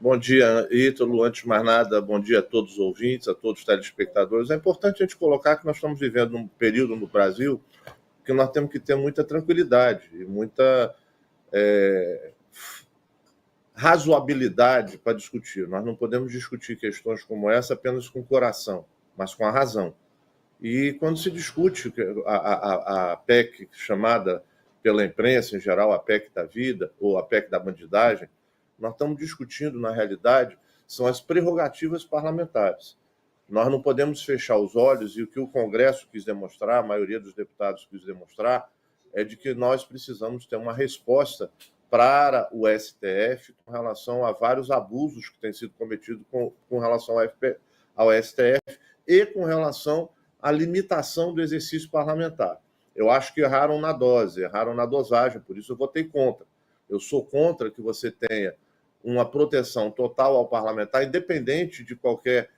Bom dia, Ítalo. Antes de mais nada, bom dia a todos os ouvintes, a todos os telespectadores. É importante a gente colocar que nós estamos vivendo um período no Brasil que nós temos que ter muita tranquilidade e muita razoabilidade para discutir. Nós não podemos discutir questões como essa apenas com o coração, mas com a razão. E quando se discute a PEC chamada pela imprensa, em geral, a PEC da vida ou a PEC da bandidagem, nós estamos discutindo, na realidade, são as prerrogativas parlamentares. Nós não podemos fechar os olhos, e o que o Congresso quis demonstrar, a maioria dos deputados quis demonstrar, é de que nós precisamos ter uma resposta para o STF com relação a vários abusos que têm sido cometidos com relação ao STF e com relação à limitação do exercício parlamentar. Eu acho que erraram na dose, erraram na dosagem, por isso eu votei contra. Eu sou contra que você tenha uma proteção total ao parlamentar, independente de qualquer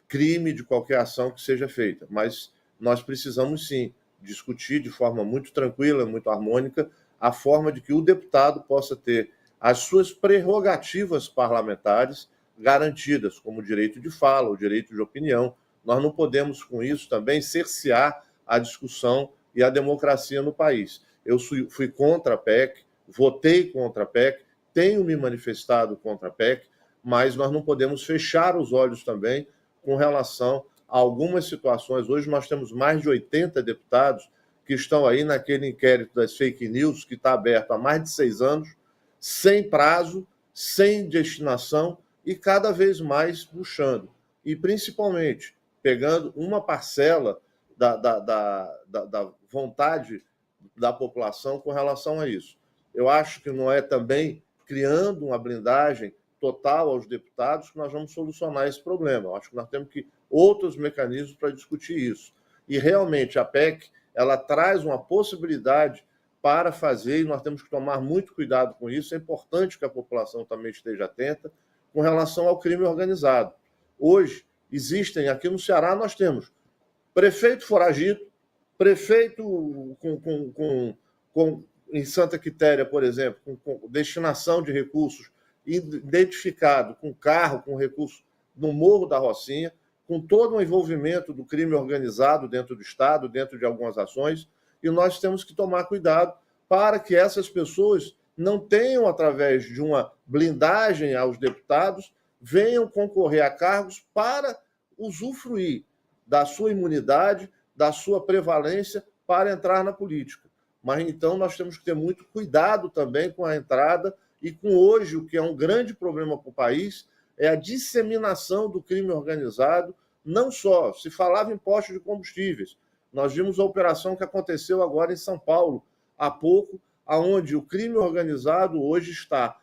crime, de qualquer ação que seja feita. Mas nós precisamos, sim, discutir de forma muito tranquila, muito harmônica, a forma de que o deputado possa ter as suas prerrogativas parlamentares garantidas, como o direito de fala, o direito de opinião. Nós não podemos, com isso, também cercear a discussão e a democracia no país. Eu fui contra a PEC, votei contra a PEC, tenho me manifestado contra a PEC, mas nós não podemos fechar os olhos também com relação a algumas situações. Hoje nós temos mais de 80 deputados que estão aí naquele inquérito das fake news que está aberto há mais de 6 anos, sem prazo, sem destinação e cada vez mais puxando. E, principalmente, pegando uma parcela da vontade da população com relação a isso. Eu acho que não é também criando uma blindagem total aos deputados que nós vamos solucionar esse problema. Eu acho que nós temos outros mecanismos para discutir isso. E, realmente, a PEC ela traz uma possibilidade para fazer, e nós temos que tomar muito cuidado com isso. É importante que a população também esteja atenta com relação ao crime organizado. Hoje, existem, aqui no Ceará, nós temos prefeito foragido, prefeito em Santa Quitéria, por exemplo, com destinação de recursos identificado com carro, com recurso no Morro da Rocinha, com todo o envolvimento do crime organizado dentro do Estado, dentro de algumas ações, e nós temos que tomar cuidado para que essas pessoas não tenham, através de uma blindagem aos deputados, venham concorrer a cargos para usufruir da sua imunidade, da sua prevalência para entrar na política. Mas, então, nós temos que ter muito cuidado também com a entrada e com hoje, o que é um grande problema para o país, é a disseminação do crime organizado, não só, se falava em postos de combustíveis. Nós vimos a operação que aconteceu agora em São Paulo, há pouco, onde o crime organizado hoje está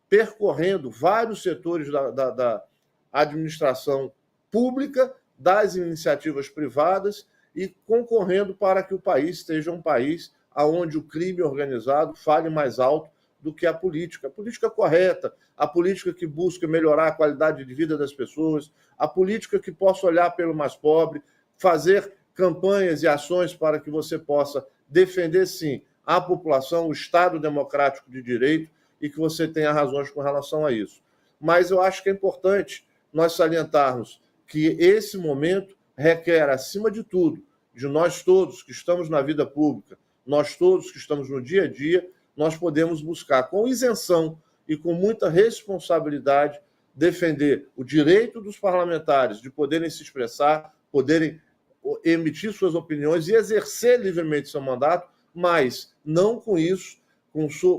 percorrendo vários setores da administração pública, das iniciativas privadas e concorrendo para que o país seja um país onde o crime organizado fale mais alto do que a política correta, a política que busca melhorar a qualidade de vida das pessoas, a política que possa olhar pelo mais pobre, fazer campanhas e ações para que você possa defender, sim, a população, o Estado democrático de direito e que você tenha razões com relação a isso. Mas eu acho que é importante nós salientarmos que esse momento requer, acima de tudo, de nós todos que estamos na vida pública, nós todos que estamos no dia a dia, nós podemos buscar, com isenção e com muita responsabilidade, defender o direito dos parlamentares de poderem se expressar, poderem emitir suas opiniões e exercer livremente seu mandato, mas não com isso,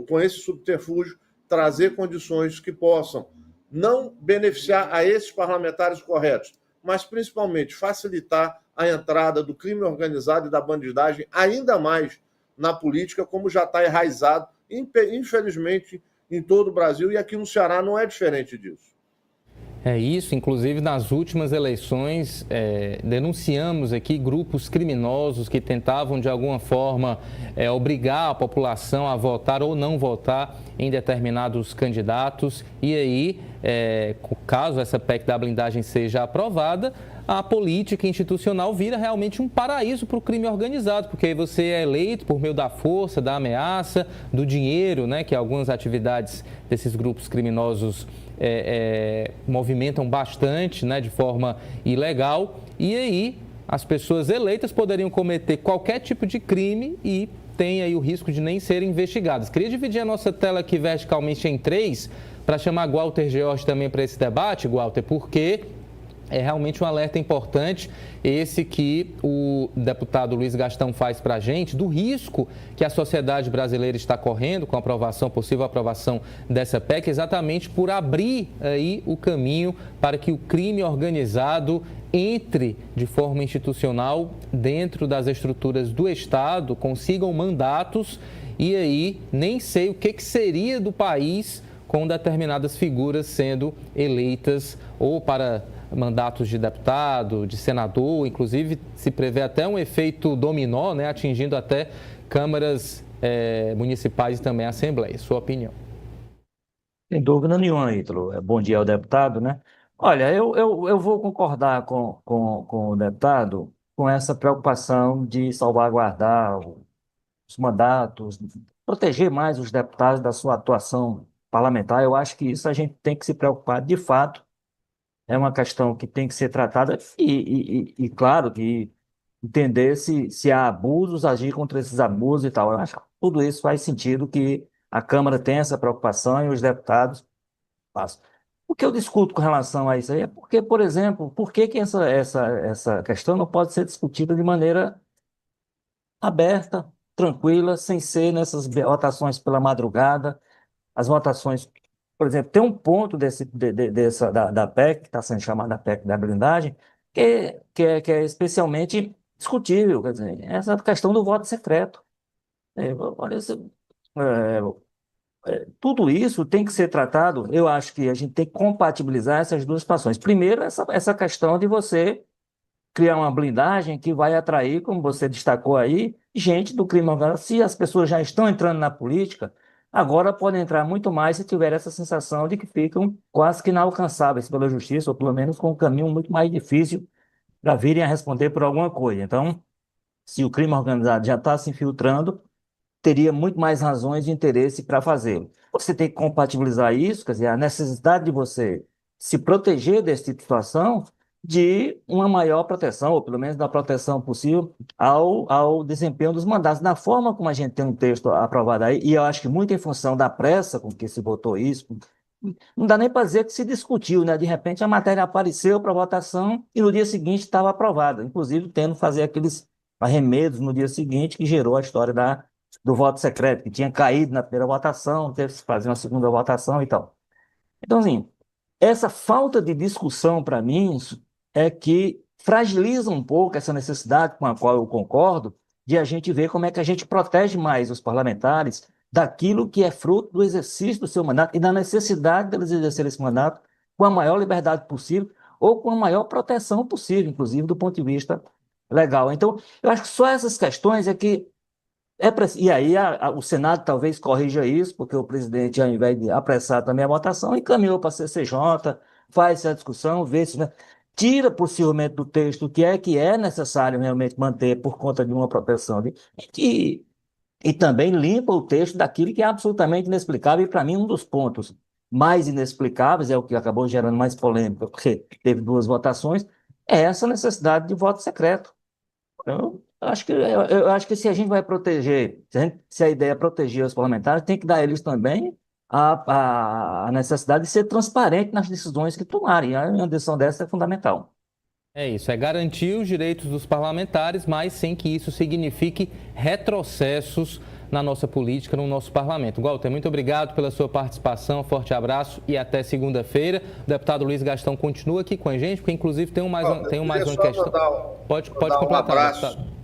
com esse subterfúgio, trazer condições que possam não beneficiar a esses parlamentares corretos, mas principalmente facilitar a entrada do crime organizado e da bandidagem ainda mais na política, como já está enraizado, infelizmente, em todo o Brasil, e aqui no Ceará não é diferente disso. É isso, inclusive nas últimas eleições denunciamos aqui grupos criminosos que tentavam de alguma forma obrigar a população a votar ou não votar em determinados candidatos e aí, caso essa PEC da blindagem seja aprovada, a política institucional vira realmente um paraíso para o crime organizado, porque aí você é eleito por meio da força, da ameaça, do dinheiro, né, que algumas atividades desses grupos criminosos movimentam bastante, né, de forma ilegal, e aí as pessoas eleitas poderiam cometer qualquer tipo de crime e tem aí o risco de nem serem investigadas. Queria dividir a nossa tela aqui verticalmente em 3, para chamar Walter George também para esse debate, Walter, porque é realmente um alerta importante esse que o deputado Luiz Gastão faz para a gente, do risco que a sociedade brasileira está correndo com a possível aprovação dessa PEC, exatamente por abrir aí o caminho para que o crime organizado entre de forma institucional dentro das estruturas do Estado, consigam mandatos e aí nem sei o que seria do país com determinadas figuras sendo eleitas ou para mandatos de deputado, de senador, inclusive se prevê até um efeito dominó, né, atingindo até câmaras municipais e também assembleias. Sua opinião? Sem dúvida nenhuma, Ítalo. Bom dia ao deputado, né? Olha, eu vou concordar com o deputado com essa preocupação de salvaguardar os mandatos, proteger mais os deputados da sua atuação parlamentar. Eu acho que isso a gente tem que se preocupar de fato. É uma questão que tem que ser tratada e claro, que entender se há abusos, agir contra esses abusos e tal. Eu acho que tudo isso faz sentido que a Câmara tem essa preocupação e os deputados façam. O que eu discuto com relação a isso aí é porque, por exemplo, por que essa questão não pode ser discutida de maneira aberta, tranquila, sem ser nessas votações pela madrugada, as votações, por exemplo, tem um ponto da PEC, que está sendo chamada PEC da blindagem, que é especialmente discutível, quer dizer, essa questão do voto secreto. Olha, tudo isso tem que ser tratado, eu acho que a gente tem que compatibilizar essas duas situações. Primeiro, essa questão de você criar uma blindagem que vai atrair, como você destacou aí, gente do crime organizado. Se as pessoas já estão entrando na política, agora podem entrar muito mais se tiver essa sensação de que ficam quase que inalcançáveis pela justiça, ou pelo menos com um caminho muito mais difícil para virem a responder por alguma coisa. Então, se o crime organizado já está se infiltrando, teria muito mais razões de interesse para fazê-lo. Você tem que compatibilizar isso, quer dizer, a necessidade de você se proteger desse tipo de situação, de uma maior proteção, ou pelo menos da proteção possível, ao desempenho dos mandatos. Na forma como a gente tem um texto aprovado aí, e eu acho que muito em função da pressa com que se votou isso, não dá nem para dizer que se discutiu, né? De repente a matéria apareceu para votação e no dia seguinte estava aprovada, inclusive tendo que fazer aqueles arremedos no dia seguinte, que gerou a história do voto secreto, que tinha caído na primeira votação, teve que se fazer uma segunda votação e tal. Então, assim, essa falta de discussão, para mim, é que fragiliza um pouco essa necessidade com a qual eu concordo, de a gente ver como é que a gente protege mais os parlamentares daquilo que é fruto do exercício do seu mandato e da necessidade deles exercerem esse mandato com a maior liberdade possível ou com a maior proteção possível, inclusive do ponto de vista legal. Então, eu acho que só essas questões é que e aí o Senado talvez corrija isso, porque o presidente, ao invés de apressar também a votação, encaminhou para a CCJ, faz essa discussão, vê se, né, tira possivelmente do texto o que é necessário realmente manter por conta de uma proteção. E também limpa o texto daquilo que é absolutamente inexplicável. E para mim, um dos pontos mais inexplicáveis, é o que acabou gerando mais polêmica, porque teve duas votações, é essa necessidade de voto secreto. Eu acho que se a gente vai proteger, se a ideia é proteger os parlamentares, tem que dar a eles também a necessidade de ser transparente nas decisões que tomarem. Uma decisão dessa é fundamental. É isso, é garantir os direitos dos parlamentares, mas sem que isso signifique retrocessos na nossa política, no nosso parlamento. Walter, muito obrigado pela sua participação, forte abraço e até segunda-feira. O deputado Luiz Gastão continua aqui com a gente, porque inclusive tem mais uma questão. Pode completar, um abraço. deputado.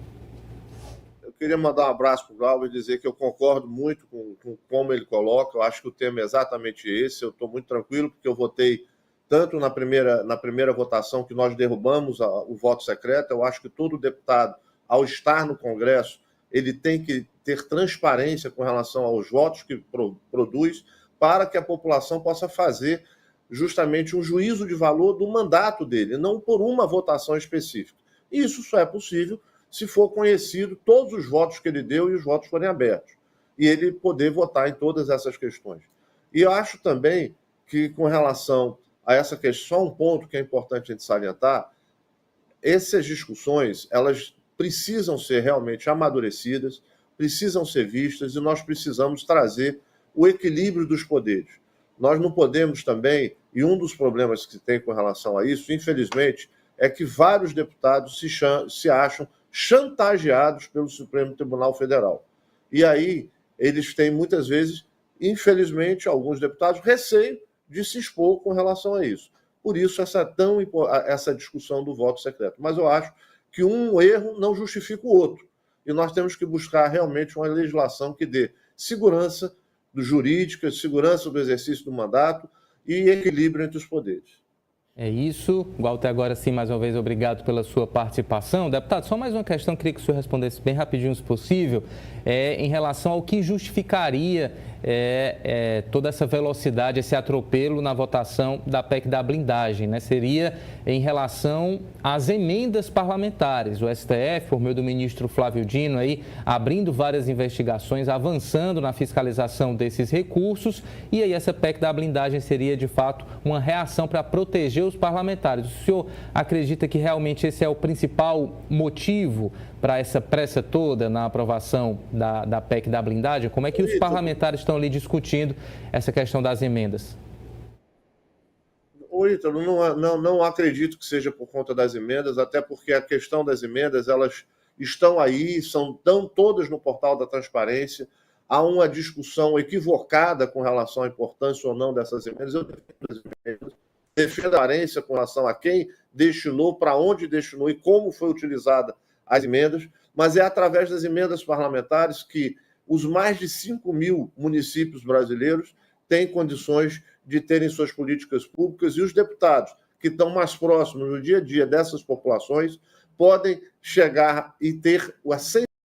Eu queria mandar um abraço para o Glauber e dizer que eu concordo muito com como ele coloca. Eu acho que o tema é exatamente esse. Eu estou muito tranquilo, porque eu votei tanto na primeira votação que nós derrubamos o voto secreto. Eu acho que todo deputado, ao estar no Congresso, ele tem que ter transparência com relação aos votos que produz, para que a população possa fazer justamente um juízo de valor do mandato dele, não por uma votação específica. E isso só é possível se for conhecido todos os votos que ele deu e os votos forem abertos, e ele poder votar em todas essas questões. E eu acho também que, com relação a essa questão, só um ponto que é importante a gente salientar: essas discussões, elas precisam ser realmente amadurecidas, precisam ser vistas, e nós precisamos trazer o equilíbrio dos poderes. Nós não podemos também, e um dos problemas que tem com relação a isso, infelizmente, é que vários deputados se acham chantageados pelo Supremo Tribunal Federal. E aí eles têm, muitas vezes, infelizmente, alguns deputados, receio de se expor com relação a isso. Por isso, essa discussão do voto secreto. Mas eu acho que um erro não justifica o outro. E nós temos que buscar realmente uma legislação que dê segurança jurídica, segurança do exercício do mandato e equilíbrio entre os poderes. É isso. Walter, agora sim, mais uma vez, obrigado pela sua participação. Deputado, só mais uma questão, queria que o senhor respondesse bem rapidinho, se possível, em relação ao que justificaria toda essa velocidade, esse atropelo na votação da PEC da blindagem, né? Seria em relação às emendas parlamentares. O STF, por meio do ministro Flávio Dino, aí, abrindo várias investigações, avançando na fiscalização desses recursos, e aí essa PEC da blindagem seria, de fato, uma reação para proteger os parlamentares. O senhor acredita que realmente esse é o principal motivo para essa pressa toda na aprovação da PEC da blindagem? Como é que os parlamentares estão ali discutindo essa questão das emendas? Ô, Ítalo, não acredito que seja por conta das emendas, até porque a questão das emendas, elas estão aí, estão todas no portal da transparência. Há uma discussão equivocada com relação à importância ou não dessas emendas. Eu defendo as emendas, defendo a transparência com relação a quem destinou, para onde destinou e como foi utilizada as emendas, mas é através das emendas parlamentares que os mais de 5.000 municípios brasileiros têm condições de terem suas políticas públicas, e os deputados que estão mais próximos no dia a dia dessas populações podem chegar e ter a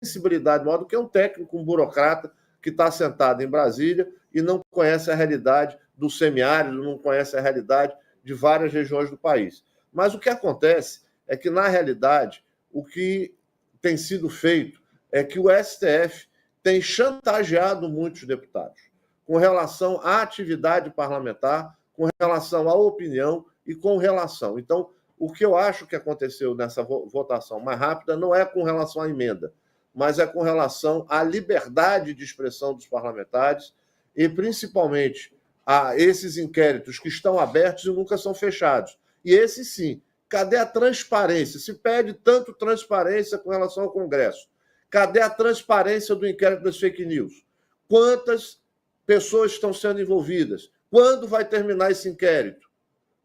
sensibilidade maior do que um técnico, um burocrata que está sentado em Brasília e não conhece a realidade do semiárido, não conhece a realidade de várias regiões do país. Mas o que acontece é que, na realidade, o que tem sido feito é que o STF tem chantageado muitos deputados com relação à atividade parlamentar, com relação à opinião e com relação. Então, o que eu acho que aconteceu nessa votação mais rápida não é com relação à emenda, mas é com relação à liberdade de expressão dos parlamentares e, principalmente, a esses inquéritos que estão abertos e nunca são fechados. E esse sim, cadê a transparência? Se pede tanto transparência com relação ao Congresso. Cadê a transparência do inquérito das fake news? Quantas pessoas estão sendo envolvidas? Quando vai terminar esse inquérito?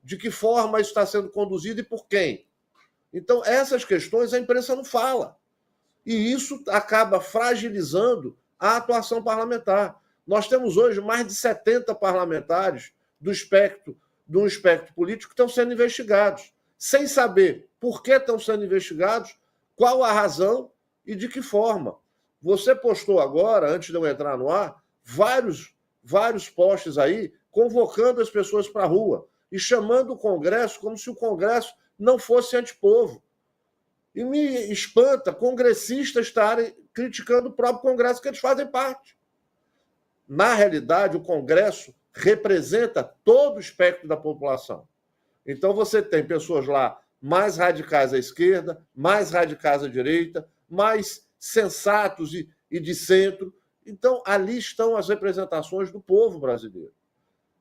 De que forma isso está sendo conduzido e por quem? Então, essas questões a imprensa não fala. E isso acaba fragilizando a atuação parlamentar. Nós temos hoje mais de 70 parlamentares do espectro político que estão sendo investigados, sem saber por que estão sendo investigados, qual a razão e de que forma. Você postou agora, antes de eu entrar no ar, vários posts aí convocando as pessoas para a rua e chamando o Congresso como se o Congresso não fosse antipovo. E me espanta congressistas estarem criticando o próprio Congresso que eles fazem parte. Na realidade, o Congresso representa todo o espectro da população. Então, você tem pessoas lá mais radicais à esquerda, mais radicais à direita, mais sensatos e de centro. Então, ali estão as representações do povo brasileiro.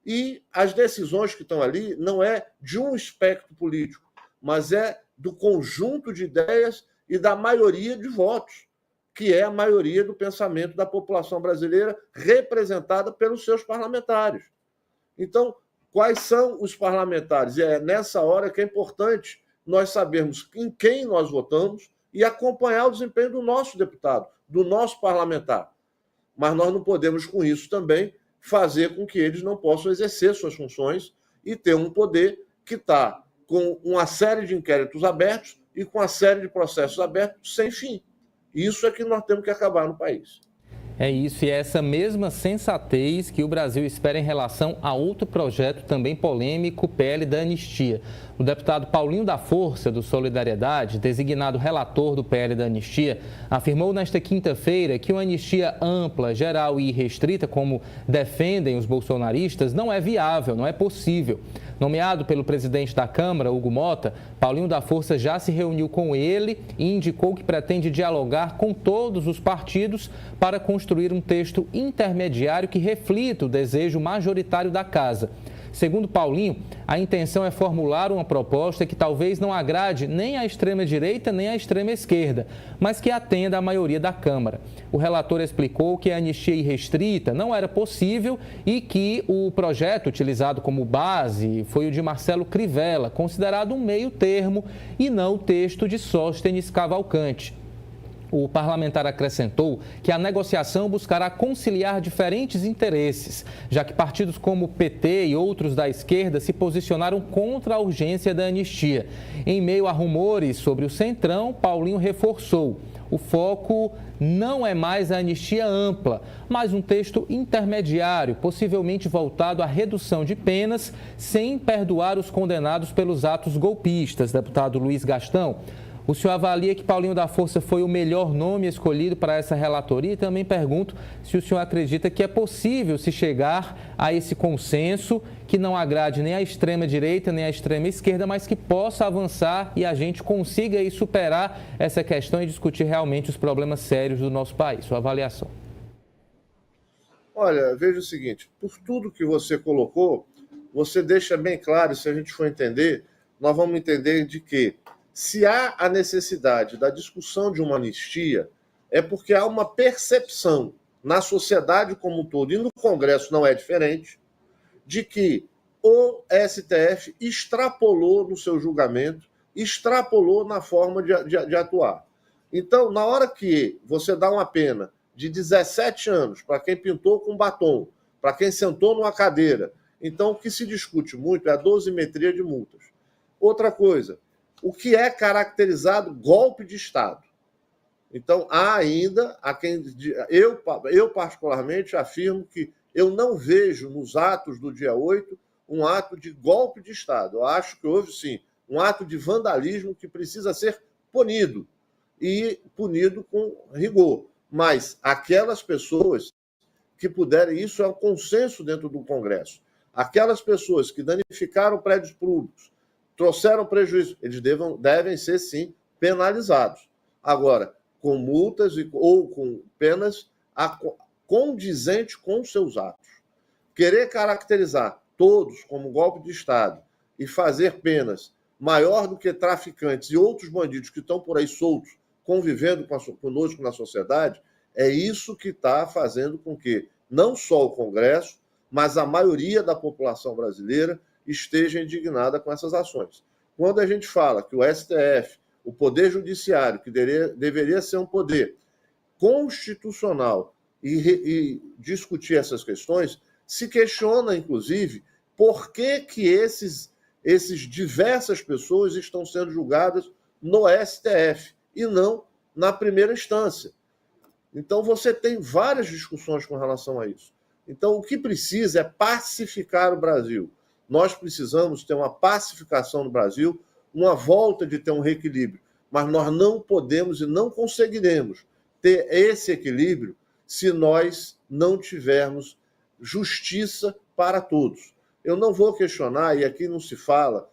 E as decisões que estão ali não é de um espectro político, mas é do conjunto de ideias e da maioria de votos, que é a maioria do pensamento da população brasileira representada pelos seus parlamentares. Então, quais são os parlamentares? E é nessa hora que é importante nós sabermos em quem nós votamos e acompanhar o desempenho do nosso deputado, do nosso parlamentar. Mas nós não podemos, com isso, também fazer com que eles não possam exercer suas funções e ter um poder que está com uma série de inquéritos abertos e com uma série de processos abertos sem fim. Isso é que nós temos que acabar no país. É isso, e é essa mesma sensatez que o Brasil espera em relação a outro projeto também polêmico, o PL da anistia. O deputado Paulinho da Força, do Solidariedade, designado relator do PL da anistia, afirmou nesta quinta-feira que uma anistia ampla, geral e restrita, como defendem os bolsonaristas, não é viável, não é possível. Nomeado pelo presidente da Câmara, Hugo Mota, Paulinho da Força já se reuniu com ele e indicou que pretende dialogar com todos os partidos para construir um texto intermediário que reflita o desejo majoritário da Casa. Segundo Paulinho, a intenção é formular uma proposta que talvez não agrade nem à extrema-direita nem à extrema-esquerda, mas que atenda à maioria da Câmara. O relator explicou que a anistia irrestrita não era possível e que o projeto utilizado como base foi o de Marcelo Crivella, considerado um meio termo e não o texto de Sóstenes Cavalcante. O parlamentar acrescentou que a negociação buscará conciliar diferentes interesses, já que partidos como o PT e outros da esquerda se posicionaram contra a urgência da anistia. Em meio a rumores sobre o Centrão, Paulinho reforçou: o foco não é mais a anistia ampla, mas um texto intermediário, possivelmente voltado à redução de penas, sem perdoar os condenados pelos atos golpistas. Deputado Luiz Gastão, o senhor avalia que Paulinho da Força foi o melhor nome escolhido para essa relatoria? E também pergunto se o senhor acredita que é possível se chegar a esse consenso que não agrade nem a extrema-direita nem a extrema-esquerda, mas que possa avançar e a gente consiga aí superar essa questão e discutir realmente os problemas sérios do nosso país. Sua avaliação. Olha, veja o seguinte, por tudo que você colocou, você deixa bem claro, se a gente for entender, nós vamos entender de que se há a necessidade da discussão de uma anistia, é porque há uma percepção na sociedade como um todo, e no Congresso não é diferente, de que o STF extrapolou no seu julgamento, extrapolou na forma de atuar. Então, na hora que você dá uma pena de 17 anos para quem pintou com batom, para quem sentou numa cadeira, então o que se discute muito é a dosimetria de multas. Outra coisa, o que é caracterizado golpe de Estado. Então, há ainda a quem... Eu particularmente, afirmo que eu não vejo nos atos do dia 8 um ato de golpe de Estado. Eu acho que houve, sim, um ato de vandalismo que precisa ser punido, e punido com rigor. Mas aquelas pessoas que puderem... Isso é um consenso dentro do Congresso. Aquelas pessoas que danificaram prédios públicos, trouxeram prejuízo, eles devem ser, sim, penalizados. Agora, com multas ou com penas condizentes com seus atos. Querer caracterizar todos como golpe de Estado e fazer penas maior do que traficantes e outros bandidos que estão por aí soltos, convivendo conosco na sociedade, é isso que está fazendo com que não só o Congresso, mas a maioria da população brasileira esteja indignada com essas ações. Quando a gente fala que o STF, o Poder Judiciário, que deveria ser um poder constitucional e discutir essas questões, se questiona, inclusive, por que esses diversas pessoas estão sendo julgadas no STF e não na primeira instância. Então, você tem várias discussões com relação a isso. Então, o que precisa é pacificar o Brasil. Nós precisamos ter uma pacificação no Brasil, uma volta de ter um reequilíbrio. Mas nós não podemos e não conseguiremos ter esse equilíbrio se nós não tivermos justiça para todos. Eu não vou questionar, e aqui não se fala,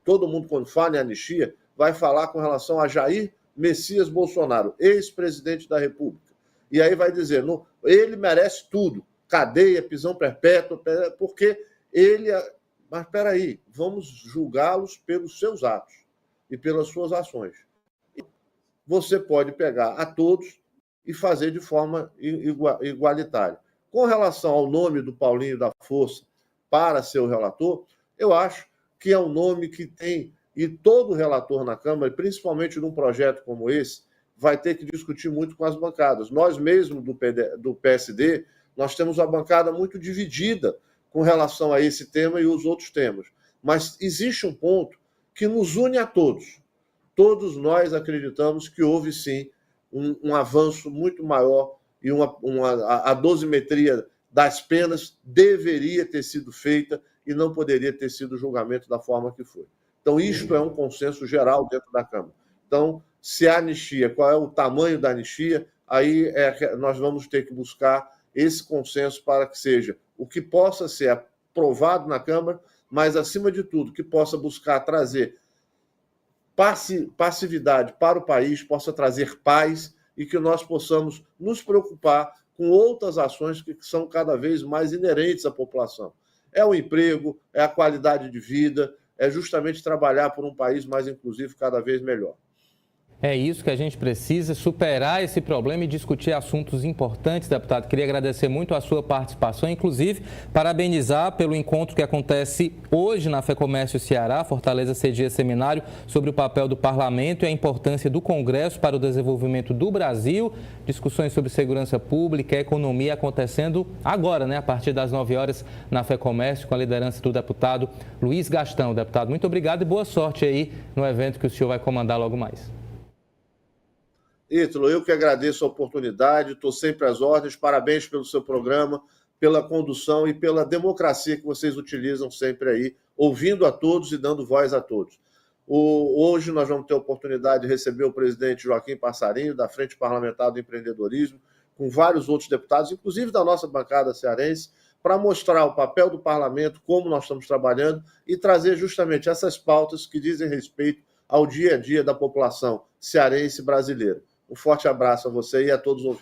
todo mundo, quando fala em anistia, vai falar com relação a Jair Messias Bolsonaro, ex-presidente da República. E aí vai dizer, não, ele merece tudo, cadeia, prisão perpétua, porque ele... Mas espera aí, vamos julgá-los pelos seus atos e pelas suas ações. Você pode pegar a todos e fazer de forma igualitária. Com relação ao nome do Paulinho da Força para ser o relator, eu acho que é um nome que tem, e todo relator na Câmara, principalmente num projeto como esse, vai ter que discutir muito com as bancadas. Nós mesmos do PSD, nós temos uma bancada muito dividida com relação a esse tema e os outros temas. Mas existe um ponto que nos une a todos. Todos nós acreditamos que houve, sim, um avanço muito maior e a dosimetria das penas deveria ter sido feita e não poderia ter sido o julgamento da forma que foi. Então, isto é um consenso geral dentro da Câmara. Então, se a anistia, qual é o tamanho da anistia, aí nós vamos ter que buscar esse consenso para que seja o que possa ser aprovado na Câmara, mas, acima de tudo, que possa buscar trazer passividade para o país, possa trazer paz e que nós possamos nos preocupar com outras ações que são cada vez mais inerentes à população. É o emprego, é a qualidade de vida, é justamente trabalhar por um país mais inclusivo, cada vez melhor. É isso que a gente precisa, superar esse problema e discutir assuntos importantes, deputado. Queria agradecer muito a sua participação, inclusive parabenizar pelo encontro que acontece hoje na FEComércio Ceará. Fortaleza cedia seminário sobre o papel do parlamento e a importância do Congresso para o desenvolvimento do Brasil. Discussões sobre segurança pública e economia acontecendo agora, a partir das 9 horas na FEComércio, com a liderança do deputado Luiz Gastão. Deputado, muito obrigado e boa sorte aí no evento que o senhor vai comandar logo mais. Ítalo, eu que agradeço a oportunidade, estou sempre às ordens, parabéns pelo seu programa, pela condução e pela democracia que vocês utilizam sempre aí, ouvindo a todos e dando voz a todos. Hoje nós vamos ter a oportunidade de receber o presidente Joaquim Passarinho, da Frente Parlamentar do Empreendedorismo, com vários outros deputados, inclusive da nossa bancada cearense, para mostrar o papel do parlamento, como nós estamos trabalhando e trazer justamente essas pautas que dizem respeito ao dia a dia da população cearense brasileira. Um forte abraço a você e a todos os ouvintes.